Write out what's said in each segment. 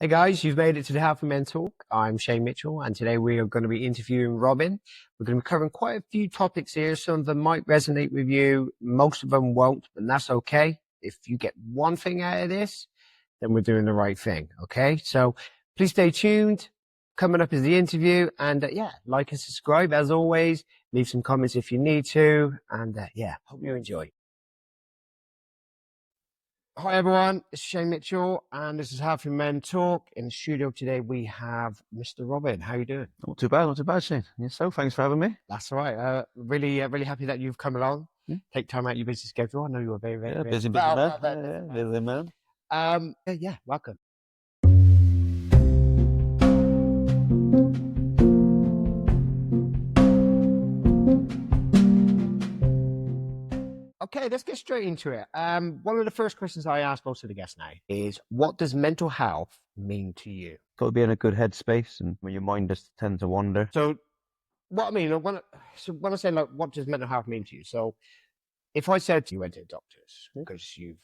Hey guys, you've made it to the HealthyMenTalk. I'm Shane Mitchell, and today we are going to be interviewing Robin. We're going to be covering quite a few topics here. Some of them might resonate with you, most of them won't, but that's okay. If you get one thing out of this, then we're doing the right thing, okay? So please stay tuned. Coming up is the interview, and like and subscribe as always. Leave some comments if you need to, and hope you enjoy. Hi everyone, it's Shane Mitchell, and this is Healthy Men Talk. In the studio today, we have Mr. Robin. How you doing? Not too bad, Shane. Yourself, thanks for having me. That's all right. Really happy that you've come along. Yeah. Take time out of your busy schedule. I know you were very busy man. Busy man. Welcome. Okay, let's get straight into it. One of the first questions I ask most of the guests now is, what does mental health mean to you? Got to be in a good headspace, and when your mind just tends to wander. So, what I mean, when I say, like, what does mental health mean to you? So, if I said you went to the doctors because you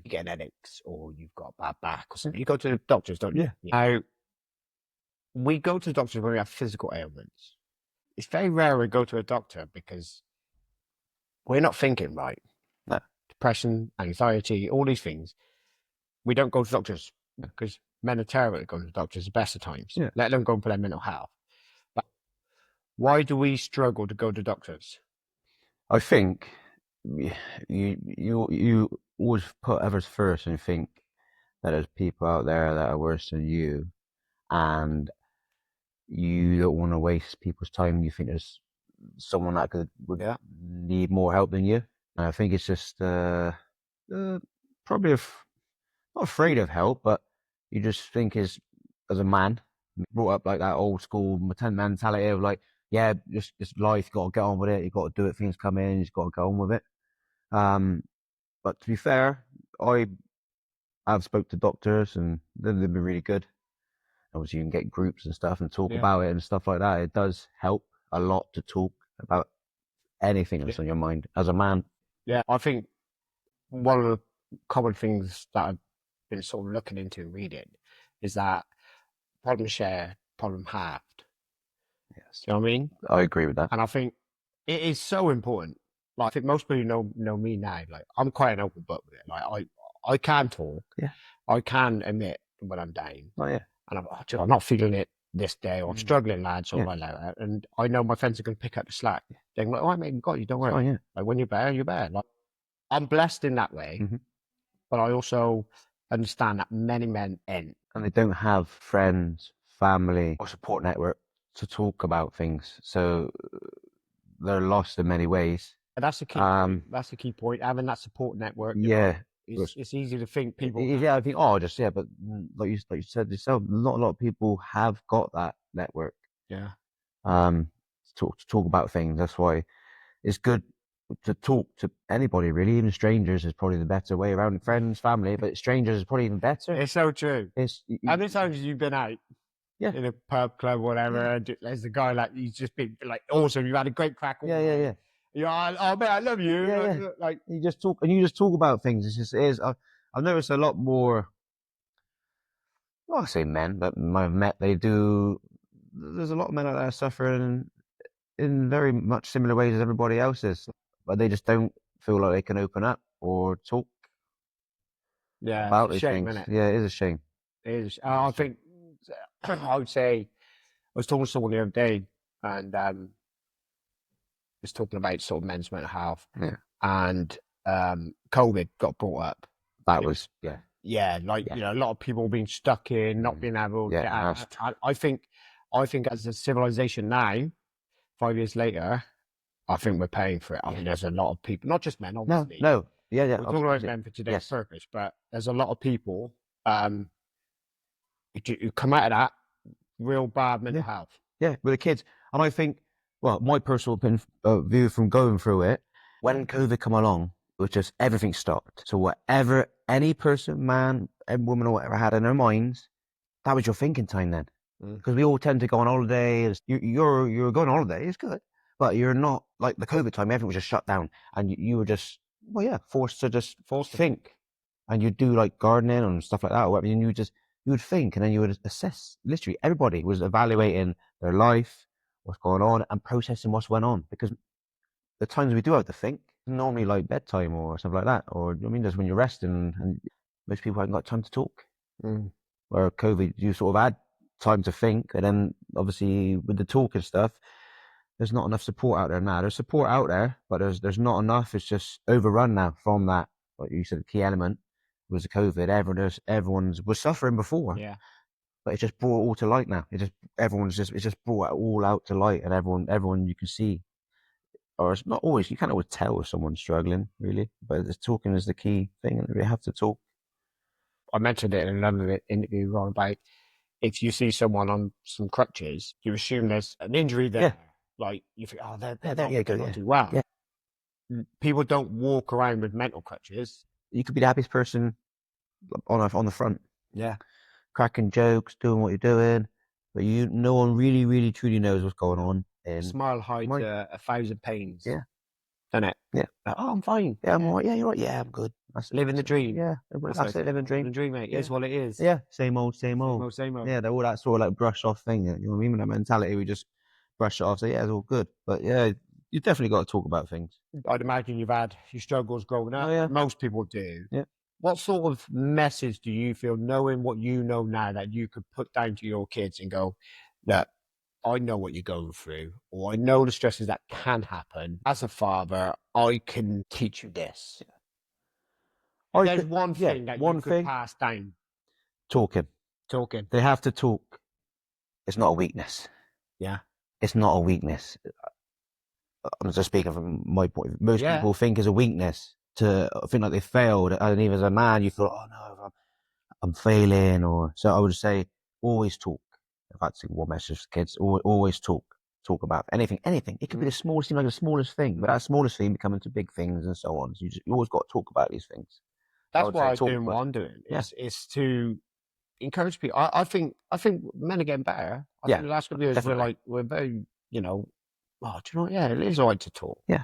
get an headaches or you've got a bad back or something, you go to the doctors, don't you? Yeah. Now, we go to the doctors when we have physical ailments. It's very rare we go to a doctor because we're not thinking right. No. Depression, anxiety, all these things. We don't go to doctors because men are terrible at going to doctors the best of times, let alone going for their mental health. But why do we struggle to go to doctors? I think you always put others first and think that there's people out there that are worse than you, and you don't want to waste people's time. You think there's someone that would need more help than you. And I think it's just probably not afraid of help, but you just think as a man, brought up like that old school mentality of like, yeah, just life, you got to get on with it, you got to do it, things come in, you just got to go on with it. But to be fair, I've spoke to doctors and they've been really good. Obviously, you can get groups and stuff and talk about it and stuff like that. It does help a lot to talk about anything that's on your mind as a man. Yeah, I think one of the common things that I've been sort of looking into and reading is that problem shared, problem halved. Yes. Do you know what I mean? I agree with that. And I think it is so important. Like, I think most people know me now. Like, I'm quite an open book with it. Like, I can talk. Yeah. I can admit when I'm down. Oh, yeah. And I'm not feeling it this day, or I'm struggling, lads, or like that. And I know my friends are going to pick up the slack. They're like, oh, mate, God, you don't worry. Oh, yeah. Like, when you're better, you're better. Like, I'm blessed in that way, but I also understand that many men ain't. And they don't have friends, family, or support network to talk about things. So they're lost in many ways. And that's the key. That's the key point. Having that support network. It's easy to think people. Yeah, I think. But like you said yourself, not a lot of people have got that network. Yeah. To talk about things. That's why it's good to talk to anybody, really. Even strangers is probably the better way around. Friends, family, but strangers is probably even better. It's so true. How many times have you been out? Yeah. In a pub, club, whatever. And there's a guy like, he's just been like awesome. You've had a great crack. Yeah. You're like, oh man, I love you. Yeah. Like, you just talk about things. It is. I've noticed a lot more. Well, I say men, but I've met. There's a lot of men out there suffering in very much similar ways as everybody else is, but they just don't feel like they can open up or talk. Yeah, about it's a these shame, things. Isn't it? Yeah, it is a shame. It is. I think I would say, I was talking to someone the other day, and was talking about sort of men's mental health, and COVID got brought up. That was you know, a lot of people being stuck in, not being able to get out. I think as a civilization now, 5 years later, I think we're paying for it. I mean, there's a lot of people, not just men, obviously. No. Yeah. We're talking about men for today's purpose, but there's a lot of people who come out of that real bad mental health. Yeah, with the kids. And I think, well, my personal view from going through it, when COVID come along, it was just everything stopped. So whatever any person, man, woman, or whatever had in their minds, that was your thinking time then. Because we all tend to go on holiday. You're going on holiday, it's good, but you're not like the COVID time. Everything was just shut down, and you were just forced to think, and you do like gardening and stuff like that. I mean, you just you would think, and then you would assess. Literally, everybody was evaluating their life, what's going on, and processing what's went on. Because the times we do have to think, normally like bedtime or something like that, or I mean, just when you're resting, and most people haven't got time to talk. Where COVID, you sort of had time to think, and then obviously with the talk and stuff, there's not enough support out there now. There's support out there, but there's not enough. It's just overrun now from that. Like you said, the key element was the COVID. Everyone's was suffering before, Yeah. but it just brought it all to light now. It just brought it all out to light, and everyone you can see, or it's not always, you can't always tell if someone's struggling really, but the talking is the key thing, and we have to talk. I mentioned it in another interview, Ron, about if you see someone on some crutches, you assume there's an injury there. Yeah. Like you think, oh, they're Yeah, not, there you go. they're not Yeah. too well. Yeah. People don't walk around with mental crutches. You could be the happiest person on the front. Yeah. Cracking jokes, doing what you're doing, but no one really, really, truly knows what's going on. And Smile hides 1,000 pains. Yeah. Doesn't it? Yeah. Like, oh, I'm fine. Yeah, I'm all right. Yeah, you're right. Yeah, I'm good. Living the dream. Yeah, that's it. Living the dream. Living the dream, mate. Yeah. It's what it is. Yeah, same old. Same old. Yeah, they're all that sort of like brush off thing. You know what I mean? With that mentality, we just brush it off. So yeah, it's all good. But yeah, you definitely got to talk about things. I'd imagine you've had your struggles growing up. Oh, yeah. Most people do. Yeah. What sort of message do you feel, knowing what you know now, that you could put down to your kids and go, look, I know what you're going through, or I know the stresses that can happen. As a father, I can teach you this. Yeah. There's one thing that you could pass down. Talking. They have to talk. It's not a weakness. Yeah. It's not a weakness. I'm just speaking from my point of view. Most people think it's a weakness to think like they failed. And even as a man, you thought, oh no, I'm failing. Or so I would say, always talk. If that's one message for kids, always talk. Talk about anything. It could be the smallest thing, like the smallest thing, but that smallest thing becoming to big things and so on. So you always got to talk about these things. That's why I'm doing what I'm doing. Is to encourage people. I think men are getting better. I think the last couple of years we're very, do you know what? Yeah, it is all right to talk. Yeah.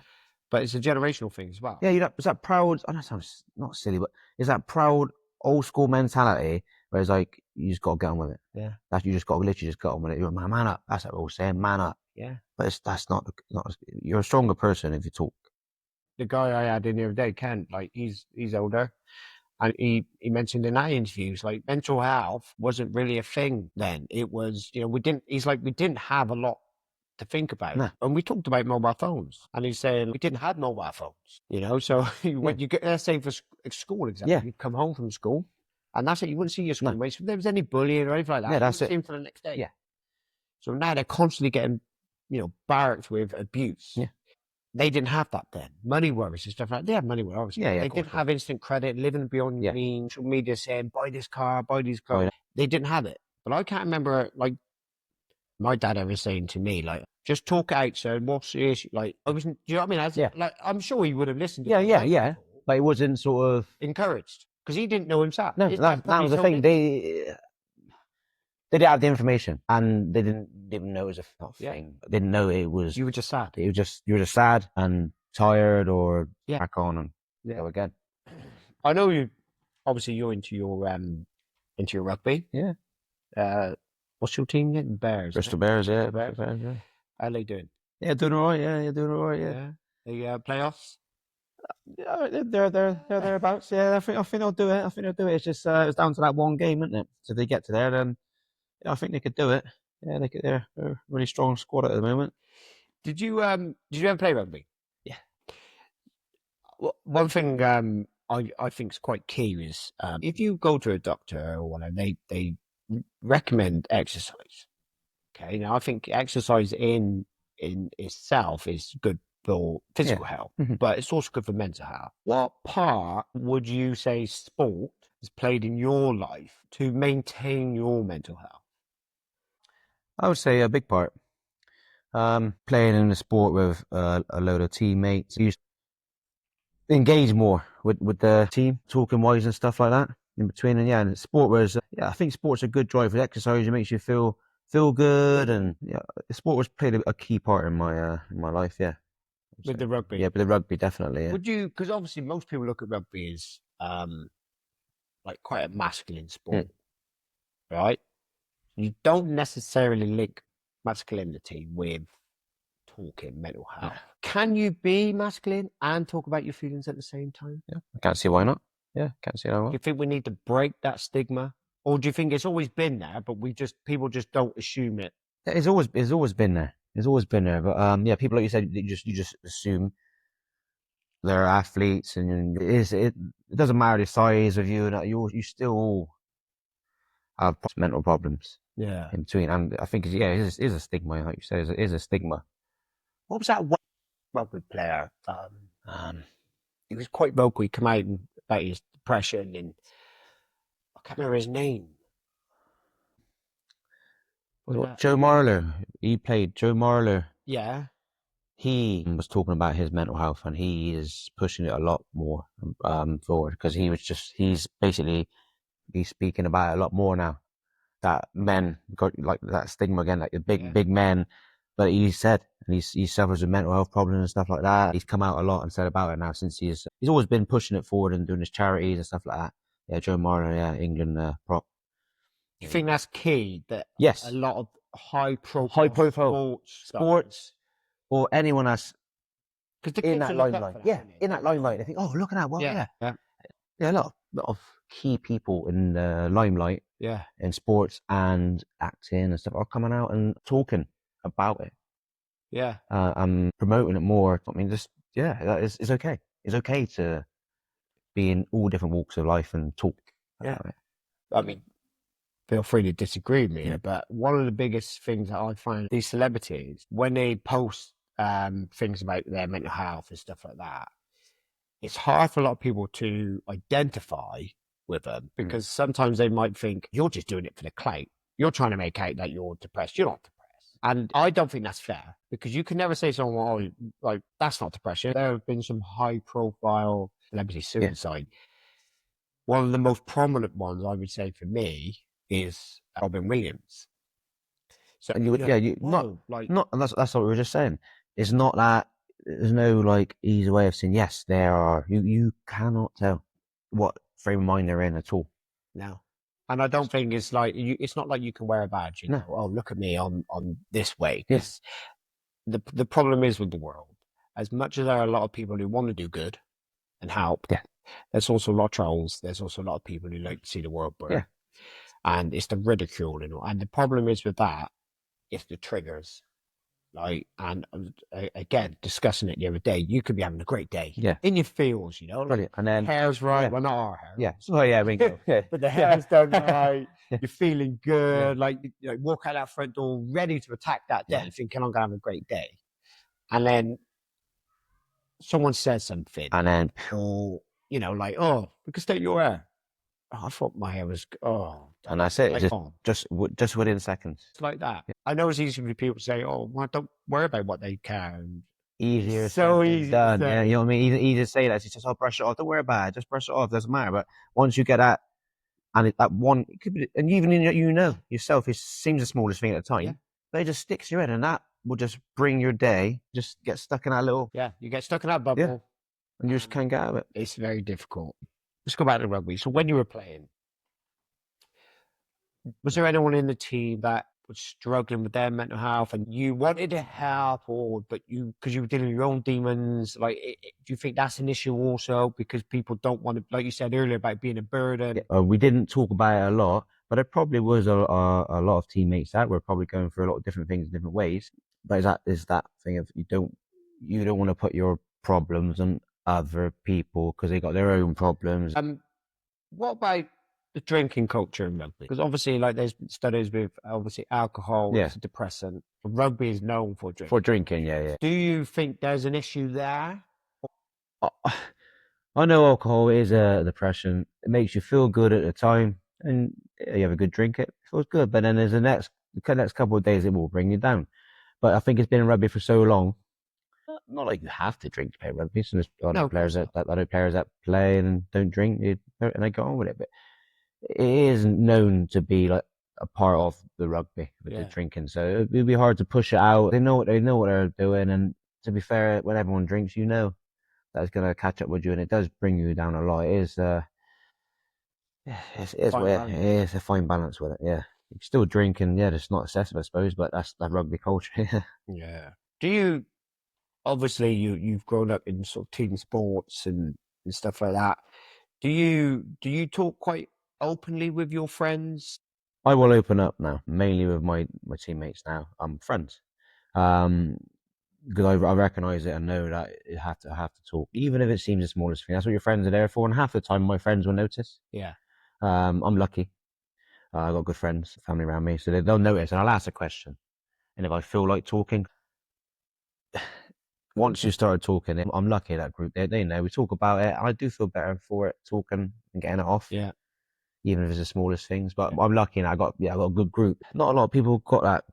But it's a generational thing as well. Yeah, it's that proud, I know it sounds not silly, but it's that proud old school mentality where it's like, you just got to get on with it. Yeah. You just got to literally just get on with it. You're a man up. That's what we're all saying, man up. Yeah. But that's not, you're a stronger person if you talk. The guy I had in the other day, Kent, like he's older. And he mentioned in our interviews, like mental health wasn't really a thing then. It was, we didn't have a lot to think about. No. And we talked about mobile phones. And he's saying we didn't have mobile phones, so when you get, let's say for school example, you'd come home from school and that's it. You wouldn't see your schoolmates. If there was any bullying or anything like that, yeah, that's you wouldn't see it. them for the next day. Yeah. So now they're constantly getting, barracked with abuse. Yeah. They didn't have that then. Money worries and stuff like that. They had money worries. Yeah, They didn't have instant credit, living beyond your means, social media saying, buy this car, buy these cars. Oh, yeah. They didn't have it. But I can't remember, like, my dad ever saying to me, like, just talk it out, sir. What's the issue? Like, I wasn't, do you know what I mean? Like, I'm sure he would have listened to Yeah. But he wasn't sort of encouraged because he didn't know himself. No, that was the thing. They didn't have the information, and they didn't even know it was a thing. They didn't know it was. You were just sad. You were just sad and tired, or back on and go again. I know you. Obviously, you're into your rugby. Yeah. What's your team again? Bears. Bristol Bears. Yeah. Bears, yeah. How are they doing? Yeah, doing all right. Yeah, doing all right. Yeah. The playoffs. Yeah, they're thereabouts. Yeah, I think they'll do it. It's just it's down to that one game, isn't it? So if they get to there, then I think they could do it. Yeah, they're a really strong squad at the moment. Did you ever play rugby? Yeah. Well, one thing I think is quite key is if you go to a doctor or whatever, they recommend exercise. Okay, now I think exercise in itself is good for physical health, but it's also good for mental health. What part would you say sport has played in your life to maintain your mental health? I would say a big part. Playing in the sport with a load of teammates, you engage more with the team, talking wise and stuff like that in between. And and sport was, I think sport's a good drive for exercise. It makes you feel good, and sport was played a key part in my life. Yeah. With the rugby? Yeah, with the rugby, definitely, yeah. Would you, because obviously most people look at rugby as like quite a masculine sport. right? You don't necessarily link masculinity with talking mental health. Yeah. Can you be masculine and talk about your feelings at the same time? Yeah, I can't see why not. Yeah, can't see why Do not. you think we need to break that stigma, or do you think it's always been there, but people just don't assume it? It's always been there. It's always been there. But yeah, people like you said, you just assume they're athletes, and it doesn't matter the size of you, and you still have mental problems Yeah. in between. And I think yeah, it is a stigma, like you say, it is a stigma. What was that one rugby player? He was quite vocal. He came out about his depression, and I can't remember his name. Joe Marler, he played Joe Marler. Yeah. He was talking about his mental health, and he is pushing it a lot more forward because he's basically speaking about it a lot more now. That men got like that stigma again, like the big men. But he said, and he suffers with mental health problems and stuff like that. He's come out a lot and said about it now since he's always been pushing it forward and doing his charities and stuff like that. Yeah, Joe Marler, yeah, England prop. Do you think that's key? That Yes, a lot of high profile sports or anyone that's because the in kids that will look up limelight. for that, Yeah, won't in that limelight. They think, oh, look at that. Well, Yeah. yeah, Yeah. a lot of key people in the limelight Yeah. in sports and acting and stuff are coming out and talking about it. Yeah. And promoting it more. I mean, just yeah, that is it's okay. It's okay to be in all different walks of life and talk about it. I mean, feel free to disagree with me here, but one of the biggest things that I find these celebrities, when they post things about their mental health and stuff like that, it's hard for a lot of people to identify with them because sometimes they might think you're just doing it for the clout. You're trying to make out that you're depressed. You're not depressed. And I don't think that's fair because you can never say to someone, oh, like, that's not depression. There have been some high profile celebrity suicide. One of the most prominent ones, I would say, for me is Robin Williams. So, And and that's what we were just saying. It's not that there's no like easy way of saying yes. There are you cannot tell what frame of mind they're in at all. No. And I don't think it's like it's not like you can wear a badge, No. oh, look at me on this way. Yes. The problem is with the world, as much as there are a lot of people who want to do good and help, there's also a lot of trolls. There's also a lot of people who like to see the world burn. Yeah. And it's the ridicule and all. And the problem is with that, it's the triggers. Like, and again, discussing it the other day, you could be having a great day. Yeah. In your feels, you know, like Brilliant. And then hair's right. Well, not our hair. Yeah. Oh yeah, bingo. But the hair's done right. You're feeling good. Like you walk out that front door ready to attack that day, thinking I'm gonna have a great day. And then someone says something, and then or like, oh, we can state your hair. Oh, I thought my hair was and that's it. Like, just within seconds. It's like that. I know it's easy for people to say, oh, well, don't worry about what they can. Easier, so easy done. Yeah, you know what I mean. Easy to say that. She says, "I'll brush it off. Don't worry about it. Just brush it off. Doesn't matter." But once you get that, and that one, it could be, and even in yourself, it seems the smallest thing at the time, but it just sticks to your head, and that will just bring your day. Just get stuck in that little. Yeah, you get stuck in that bubble, and you just can't get out of it. It's very difficult. Let's go back to rugby. So when you were playing, was there anyone in the team that was struggling with their mental health and you wanted to help, but because you were dealing with your own demons, like, do you think that's an issue also because people don't want to, like you said earlier, about being a burden? We didn't talk about it a lot, but there probably was a lot of teammates that were probably going through a lot of different things in different ways. But is that thing of you don't want to put your problems on other people because they got their own problems. What about the drinking culture in rugby? Because obviously, like, there's studies with obviously alcohol is a depressant. Rugby is known for drinking. For drinking, yeah. Do you think there's an issue there? I know alcohol is a depression. It makes you feel good at the time, and you have a good drink, it feels good. But then there's the next couple of days it will bring you down. But I think it's been in rugby for so long. Not like you have to drink to play rugby. So there's a lot of players that play and don't drink, and they go on with it. But it is known to be like a part of the rugby with the drinking. So it'd be hard to push it out. They know what they're doing, and to be fair, when everyone drinks, that's going to catch up with you, and it does bring you down a lot. It is, Yeah, it's Fine weird. balance. It's a fine balance with it. Yeah, you can still drink and yeah, it's not excessive, I suppose, but that's that rugby culture. Yeah. Yeah. Do you obviously you've grown up in sort of team sports and stuff like that. Do you talk quite openly with your friends? I will open up now, mainly with my teammates now. I'm friends. Um, because I recognise it and know that I have to talk, even if it seems the smallest thing. That's what your friends are there for, and half the time my friends will notice. Yeah. I'm lucky. I've got good friends, family around me, so they'll notice, and I'll ask a question. And if I feel like talking, once you started talking, I'm lucky that group. They know we talk about it. I do feel better for it, talking and getting it off, Yeah. even if it's the smallest things. But I'm lucky, and I got a good group. Not a lot of people got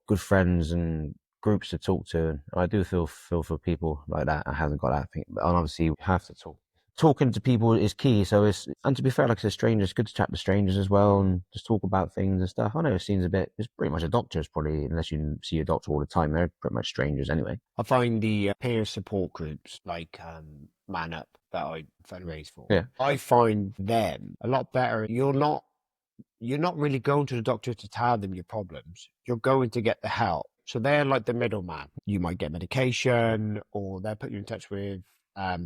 good friends and groups to talk to. And I do feel for people like that. I haven't got that thing, but obviously you have to talk. Talking to people is key. So and to be fair, like I said, strangers, it's good to chat to strangers as well and just talk about things and stuff. I know it seems a bit, it's pretty much a doctor's probably, unless you see a doctor all the time, they're pretty much strangers anyway. I find the peer support groups like Man Up that I fundraise for. Yeah. I find them a lot better. You're not really going to the doctor to tell them your problems. You're going to get the help. So they're like the middleman. You might get medication, or they'll put you in touch with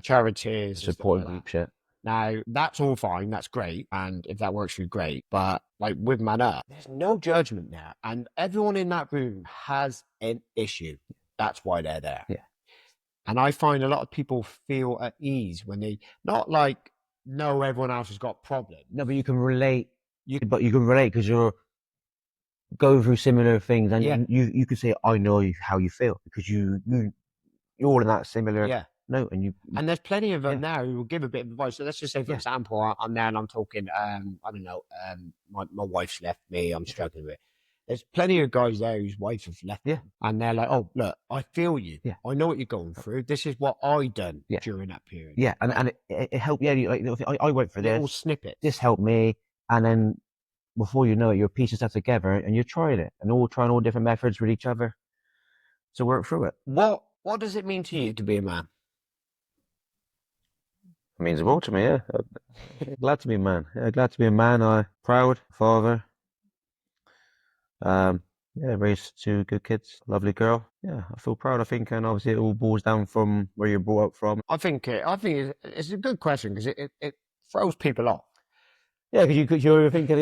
charities, and stuff Support like that. group shit. Now, that's all fine. That's great. And if that works for you, great. But like with Man Up, there's no judgment there. And everyone in that room has an issue. That's why they're there. Yeah. And I find a lot of people feel at ease when they not like know everyone else has got problems. No, but you can relate. But you can relate because you're going through similar things, and Yeah. you can say, "I know how you feel," because you're all in that similar Yeah. note, and And there's plenty of them Yeah. now who will give a bit of advice. So let's just say, for Yeah. example, I'm there and I'm talking, I don't know, my wife's left me, I'm struggling with it. There's plenty of guys there whose wives have left Yeah. them, and they're like, oh, look, I feel you. Yeah. I know what you're going through. This is what I done Yeah. during that period. Yeah, and Like, and it helped. Yeah, I went for little this. snippets. This helped me, and then before you know it, you're piecing stuff together, and you're trying it, and all trying all different methods with each other to work through it. What does it mean to you to be a man? It means the world to me. Yeah, glad to be a man. Yeah, glad to be a man. I proud father. Yeah, raised two good kids, lovely girl. Yeah, I feel proud. I think, and obviously it all boils down from where you're brought up from. I think it's a good question because it throws people off. Yeah, because you're thinking,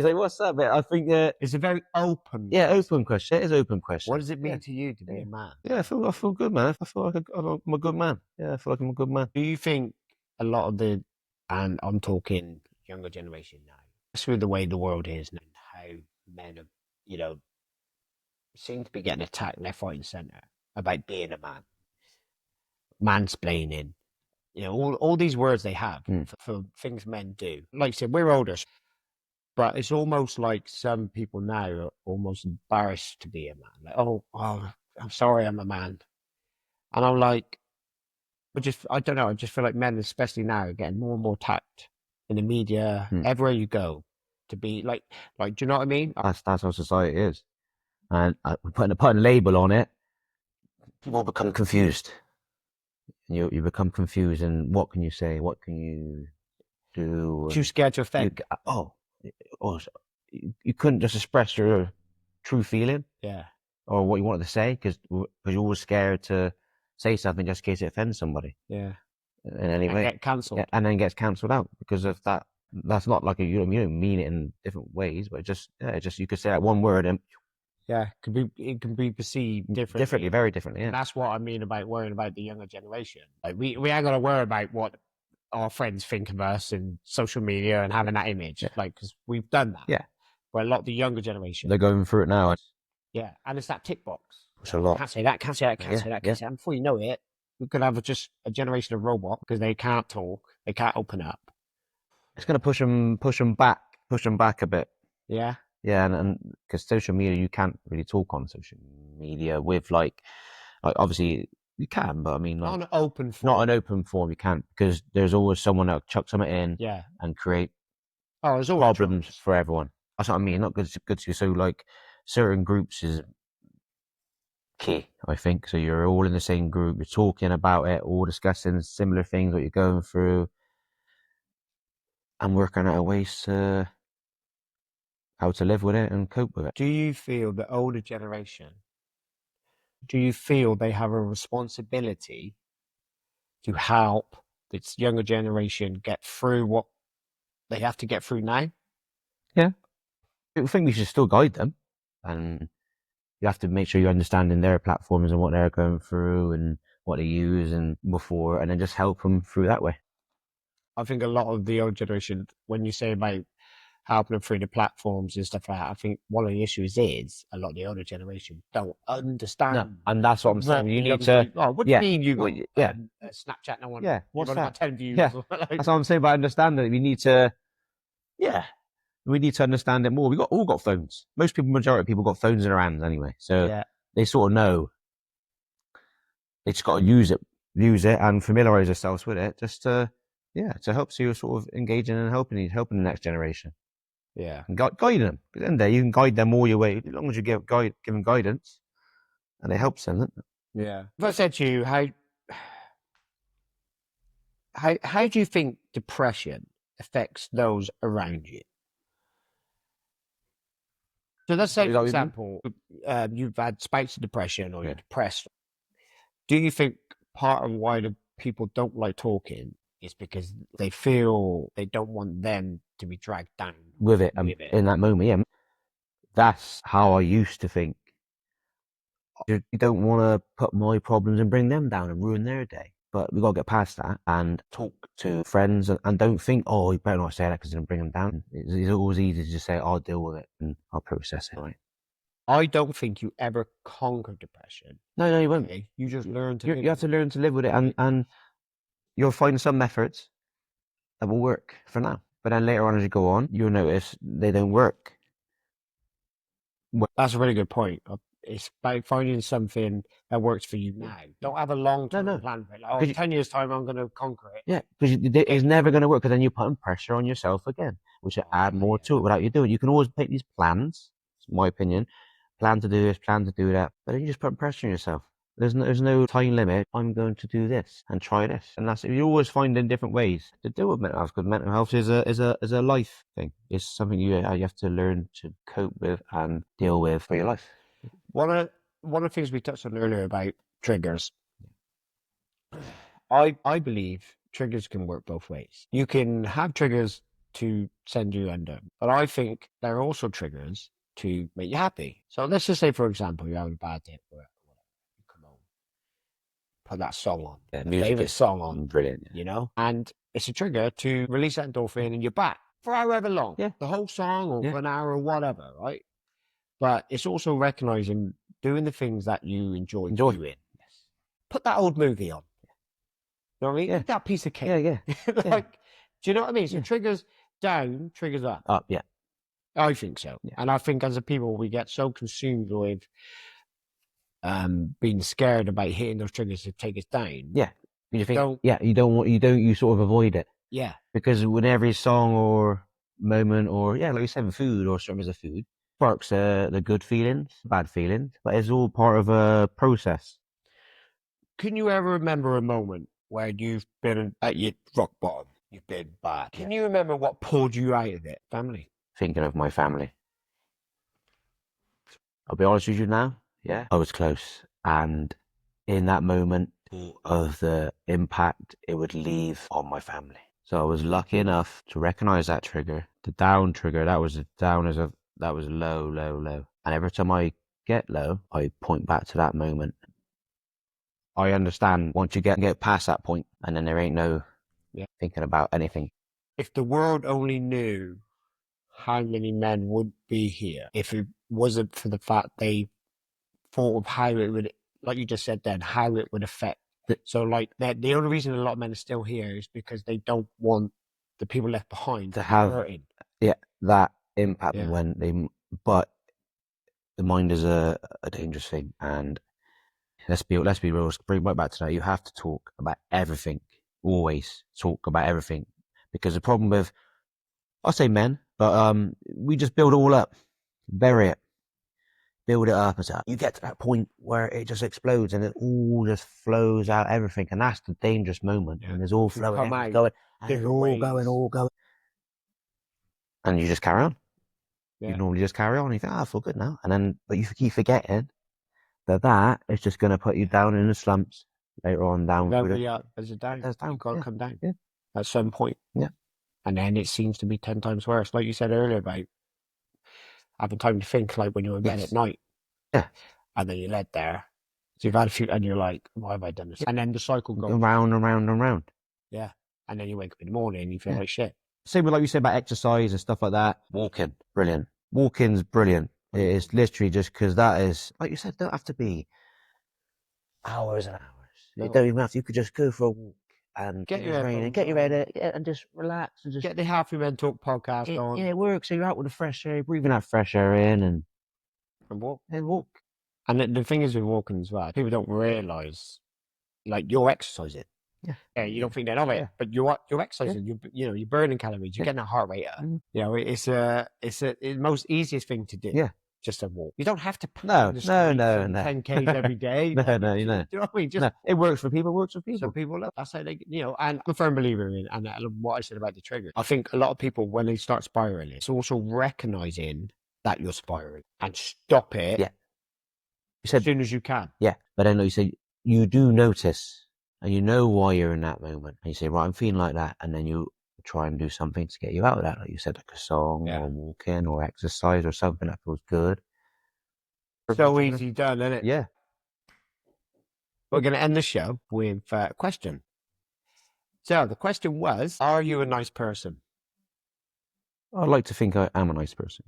like, what's that bit? I think It's a very open. yeah, open question. It is open question. What does it mean to you to be a man? Yeah, I feel good, man. I feel like I'm a good man. Yeah, I feel like I'm a good man. Do you think a lot of and I'm talking younger generation now, through the way the world is and how men are, seem to be getting attacked left, right, and centre about being a man, mansplaining, all these words they have for things men do. Like I said, we're older, but it's almost like some people now are almost embarrassed to be a man. Like, oh, I'm sorry, I'm a man, and I'm like, I don't know. I just feel like men, especially now, are getting more and more attacked in the media, everywhere you go, to be like, do you know what I mean? That's how society is, and putting a label on it, people become confused. You become confused, and what can you say? What can you do? Too scared to offend. You couldn't just express your true feeling Yeah. or what you wanted to say because you're always scared to say something just in case it offends somebody. Yeah. In any way, get cancelled. Yeah, and then gets cancelled out because of that. That's not like you don't mean it in different ways, but just you could say that one word and yeah, it can be perceived differently, very differently. Yeah, and that's what I mean about worrying about the younger generation. Like we ain't got to worry about what our friends think of us and social media and having that image, like because we've done that. Yeah, but a lot of the younger generation, they're going through it now. Yeah, and it's that tick box. It's a lot. Can't say that. Can't say that. Can't say that. Can't say that. And before you know it, we could have just a generation of robot because they can't talk, they can't open up. It's going to push them back a bit. Yeah. Yeah, and because social media, you can't really talk on social media with like obviously you can, but I mean, like, not an open form. Not an open form, you can't because there's always someone that'll chuck something in, Yeah, and create there's problems for everyone. That's what I mean. Not good to you. So like certain groups is key, I think. So you're all in the same group, you're talking about it, all discussing similar things, what you're going through. and working out ways to how to live with it and cope with it. Do you feel the older generation, do you feel they have a responsibility to help this younger generation get through what they have to get through now? Yeah. I think we should still guide them, and you have to make sure you're understanding their platforms and what they're going through and what they use and before, and then just help them through that way. I think a lot of the old generation, when you say about helping them through the platforms and stuff like that, I think one of the issues is a lot of the older generation don't understand. No, and that's what I'm saying. You need to. Like, oh, what do you mean you got Yeah. Snapchat? No one. Yeah. You've What's only that? got 10 views. Yeah. Like, That's what I'm saying. But understand that we need to. Yeah. We need to understand it more. We all got phones. Most people, majority of people, got phones in their hands anyway, so yeah. they sort of know. They just got to use it, and familiarize themselves with it, just to help you sort of engaging and helping the next generation. Yeah. And guiding them. At the end of the day, you can guide them all your way, as long as you give them guidance, and it helps them. Yeah. If I said to you, how do you think depression affects those around you? So let's say, for example, you've had spikes of depression or you're depressed. Do you think part of why the people don't like talking is because they feel they don't want them to be dragged down with it in that moment? Yeah, that's how I used to think. You don't want to put my problems and bring them down and ruin their day. But we've got to get past that and talk to friends and don't think, oh, you better not say that because it'll bring them down. It's always easy to just say, I'll deal with it and I'll process it. Right. I don't think you ever conquer depression. No, you won't. Okay? You just learn to. You have to learn to live with it, and you'll find some methods that will work for now. But then later on, as you go on, you'll notice they don't work. That's a really good point. It's about finding something that works for you now. Don't have a long-term plan for it. Like, in 10 years' time, I'm going to conquer it. Yeah, because it's never going to work, because then you're putting pressure on yourself again, which will add more to it without you doing. You can always make these plans, it's my opinion, plan to do this, plan to do that, but then you just put pressure on yourself. There's no time limit. I'm going to do this and try this, and that's it. You're always finding different ways to deal with mental health, because mental health is a life thing. It's something you have to learn to cope with and deal with for your life. One of the things we touched on earlier about triggers, I believe triggers can work both ways. You can have triggers to send you under, but I think they're also triggers to make you happy. So let's just say, for example, you're having a bad day, whatever. You come home, put that song on, favorite song on, brilliant, you know, and it's a trigger to release that endorphin, and you're back for however long, the whole song or for an hour or whatever, right? But it's also recognizing doing the things that you enjoy doing. Yes. Put that old movie on. You know what I mean? Eat that piece of cake. Yeah. Like, do you know what I mean? So triggers down, triggers up. Up, yeah. I think so. Yeah. And I think as a people, we get so consumed with being scared about hitting those triggers to take us down. Yeah. You think, you sort of avoid it. Yeah. Because with every song or moment or, like you said, food or something as a food, sparks the good feelings, bad feelings, but it's all part of a process. Can you ever remember a moment where you've been at your rock bottom, you've been bad? Can you remember what pulled you out of it? Family? Thinking of my family. I'll be honest with you now, I was close. And in that moment of the impact it would leave on my family. So I was lucky enough to recognize that trigger, the down trigger. That was low. And every time I get low, I point back to that moment. I understand once you get past that point, and then there ain't no thinking about anything. If the world only knew how many men would be here, if it wasn't for the fact they thought of how it would, like you just said then, how it would affect. So like the only reason a lot of men are still here is because they don't want the people left behind to have hurting. That impact but the mind is a dangerous thing, and let's be real. Bring right back to that. You have to talk about everything. Always talk about everything, because the problem with, I say men, but we just build it all up, bury it, build it up. As you get to that point where it just explodes and it all just flows out, everything, and that's the dangerous moment. And there's all flowing, going. and you just carry on. Yeah. You normally just carry on. You think, I feel good now. And then, but you keep forgetting that is just going to put you down in the slumps later on down. As a down. As down. You've got to come down Yeah. at some point. Yeah. And then it seems to be 10 times worse. Like you said earlier about having time to think, like when you're in bed at night. Yeah. And then you're led there. So you've had a few, and you're like, why have I done this? And then the cycle goes round and round and round. Yeah. And then you wake up in the morning and you feel like shit. Same with like you said about exercise and stuff like that. Walking, brilliant. Walking's brilliant. It is literally just because that is, like you said, don't have to be hours and hours. No. You don't even have to. You could just go for a walk and get your head and just relax and just get the Healthy Men Talk podcast on. Yeah, it works. So you're out with the fresh air, breathing that fresh air in and walk. And walk. And the thing is with walking as well, people don't realise, like, you're exercising. Yeah, you don't think that of it, but you're exercising. You're burning calories. You're getting a heart rate up. You know, it's the most easiest thing to do. Yeah, just a walk. You don't have to. No. 10Ks every day. No. You know what I mean? Just, it works for people. It works for people. Some people love. That's how they. And I'm a firm believer in, and what I said about the trigger. I think a lot of people, when they start spiraling, it's also recognizing that you're spiraling and stop it. Yeah. You said as soon as you can. Yeah, but then like you said, you do notice. And you know why you're in that moment. And you say, right, I'm feeling like that. And then you try and do something to get you out of that. Like you said, like a song or walking or exercise or something that feels good. So easy done, isn't it? Yeah. We're going to end the show with a question. So the question was, are you a nice person? I'd like to think I am a nice person,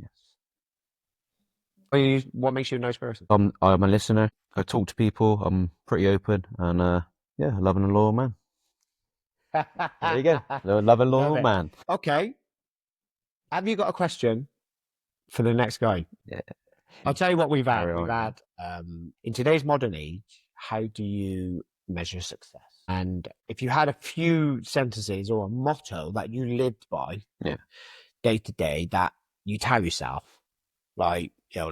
yes. What makes you a nice person? I'm a listener. I talk to people. I'm pretty open and a loving and loyal man. There you go. A loving, loyal man. Okay. Have you got a question for the next guy? Yeah. I'll tell you what we've had. We've had, in today's modern age, how do you measure success? And if you had a few sentences or a motto that you lived by day to day that you tell yourself, like, oh,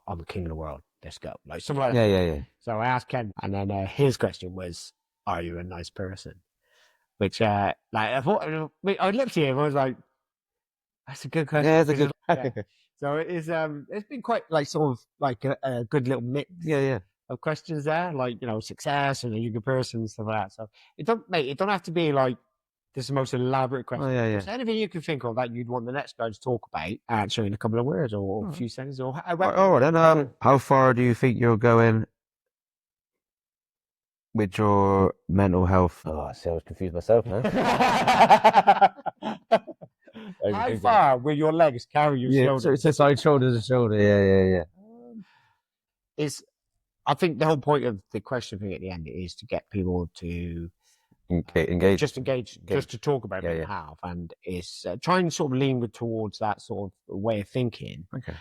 I'm the king of the world. Let's go. Like something like that. Yeah. So I asked Ken, and then his question was, are you a nice person? Which, I thought, I looked at him, I was like, that's a good question. Yeah, it's a good question. So it is, it's been quite sort of a good little mix of questions there, success and are you a good person and stuff like that. So it don't have to be like this is the most elaborate question. Just anything you can think of that you'd want the next guy to talk about, answer in a couple of words or a few sentences or however. All right, then, how far do you think you're going with your mental health? Oh, I see, I was confused myself now. How far will your legs carry your shoulders? So it's a side shoulder to shoulder. Yeah. I think the whole point of the question thing at the end is to get people to engage, just to talk about mental health, and is try and sort of lean towards that sort of way of thinking. Okay.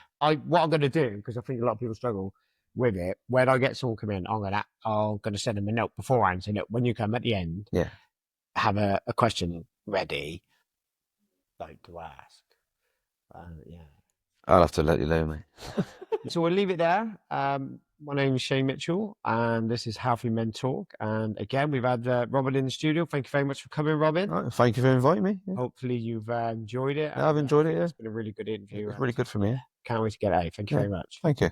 What I'm going to do, because I think a lot of people struggle with it, when I get someone come in, I'm going to send them a note beforehand saying, look, when you come at the end, have a question ready, to ask. I'll have to let you know, mate. So we'll leave it there. My name is Shane Mitchell, and this is Healthy Men Talk. And again, we've had Robin in the studio. Thank you very much for coming, Robin. Right, thank you for inviting me. Yeah. Hopefully you've enjoyed it. I've enjoyed it. It's been a really good interview. It's really good for me. Can't wait to get out. Thank you very much. Thank you.